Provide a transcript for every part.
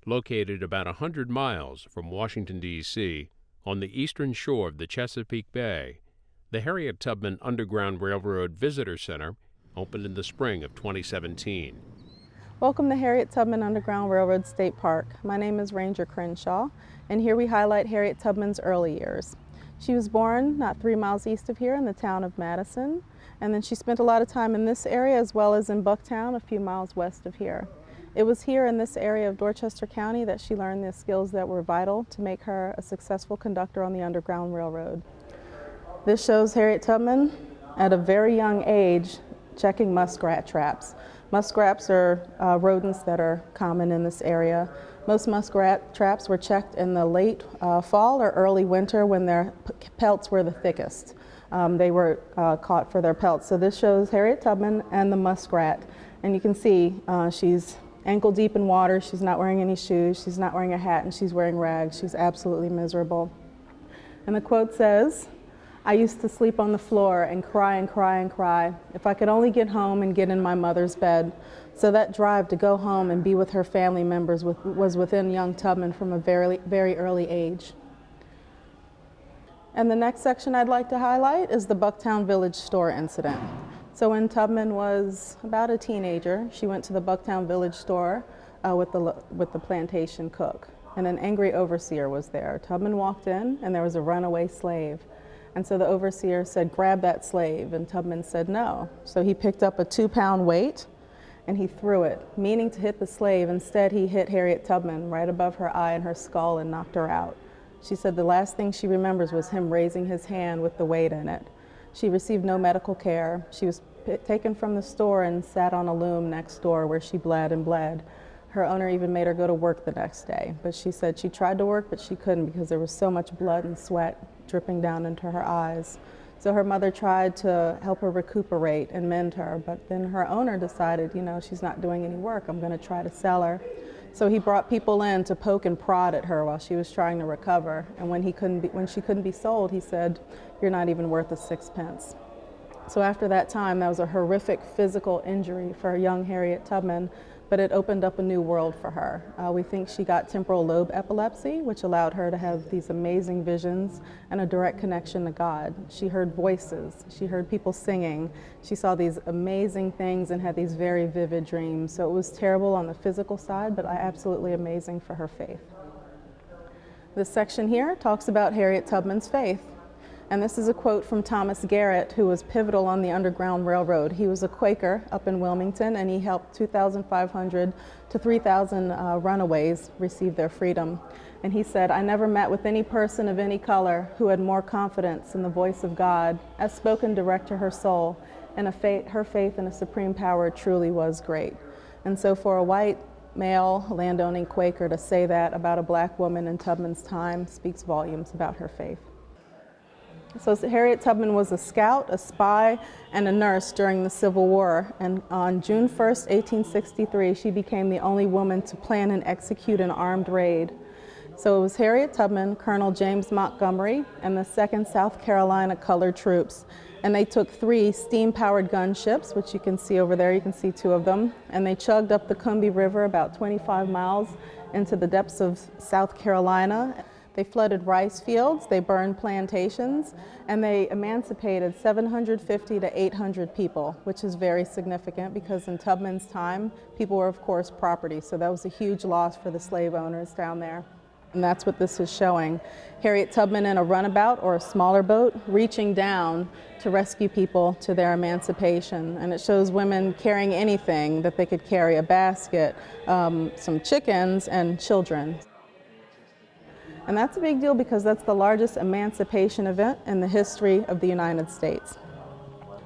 located about 100 miles from Washington, D.C., on the eastern shore of the Chesapeake Bay. The Harriet Tubman Underground Railroad Visitor Center opened in the spring of 2017. Welcome to Harriet Tubman Underground Railroad State Park. My name is Ranger Crenshaw, and here we highlight Harriet Tubman's early years. She was born not 3 miles east of here in the town of Madison, and then she spent a lot of time in this area as well as in Bucktown, a few miles west of here. It was here in this area of Dorchester County that she learned the skills that were vital to make her a successful conductor on the Underground Railroad. This shows Harriet Tubman at a very young age checking muskrat traps. Muskrats are rodents that are common in this area. Most muskrat traps were checked in the late fall or early winter when their pelts were the thickest. They were caught for their pelts. So this shows Harriet Tubman and the muskrat. And you can see she's ankle deep in water, she's not wearing any shoes, she's not wearing a hat, and she's wearing rags. She's absolutely miserable. And the quote says, "I used to sleep on the floor and cry and cry and cry. If I could only get home and get in my mother's bed." So that drive to go home and be with her family members was within young Tubman from a very early age. And the next section I'd like to highlight is the Bucktown Village store incident. So when Tubman was about a teenager, she went to the Bucktown Village store with the plantation cook, and an angry overseer was there. Tubman walked in, and there was a runaway slave. And so the overseer said, "Grab that slave," and Tubman said no. So he picked up a 2-pound weight and he threw it, meaning to hit the slave. Instead, he hit Harriet Tubman right above her eye and her skull and knocked her out. She said the last thing she remembers was him raising his hand with the weight in it. She received no medical care. She was taken from the store and sat on a loom next door where she bled and bled. Her owner even made her go to work the next day, but she said she tried to work, but she couldn't because there was so much blood and sweat dripping down into her eyes. So her mother tried to help her recuperate and mend her, but then her owner decided, she's not doing any work, I'm going to try to sell her. So he brought people in to poke and prod at her while she was trying to recover, and when she couldn't be sold, he said, "You're not even worth a 6 pence." So after that time, that was a horrific physical injury for young Harriet Tubman, but it opened up a new world for her. We think she got temporal lobe epilepsy, which allowed her to have these amazing visions and a direct connection to God. She heard voices, she heard people singing, she saw these amazing things and had these very vivid dreams. So it was terrible on the physical side, but absolutely amazing for her faith. This section here talks about Harriet Tubman's faith. And this is a quote from Thomas Garrett, who was pivotal on the Underground Railroad. He was a Quaker up in Wilmington, and he helped 2,500 to 3,000 runaways receive their freedom. And he said, "I never met with any person of any color who had more confidence in the voice of God, as spoken direct to her soul, and her faith in a supreme power truly was great." And so for a white male landowning Quaker to say that about a black woman in Tubman's time speaks volumes about her faith. So Harriet Tubman was a scout, a spy, and a nurse during the Civil War, and on June 1st, 1863, she became the only woman to plan and execute an armed raid. So it was Harriet Tubman, Colonel James Montgomery, and the 2nd South Carolina Colored Troops, and they took 3 steam-powered gunships, which you can see over there, you can see 2 of them, and they chugged up the Combahee River about 25 miles into the depths of South Carolina. They flooded rice fields, they burned plantations, and they emancipated 750 to 800 people, which is very significant because in Tubman's time, people were of course property, so that was a huge loss for the slave owners down there. And that's what this is showing. Harriet Tubman in a runabout or a smaller boat reaching down to rescue people to their emancipation. And it shows women carrying anything that they could carry, a basket, some chickens, and children. And that's a big deal because that's the largest emancipation event in the history of the United States.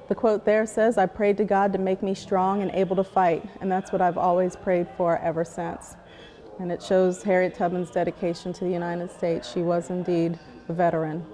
The quote there says, "I prayed to God to make me strong and able to fight," and that's what I've always prayed for ever since. And it shows Harriet Tubman's dedication to the United States. She was indeed a veteran.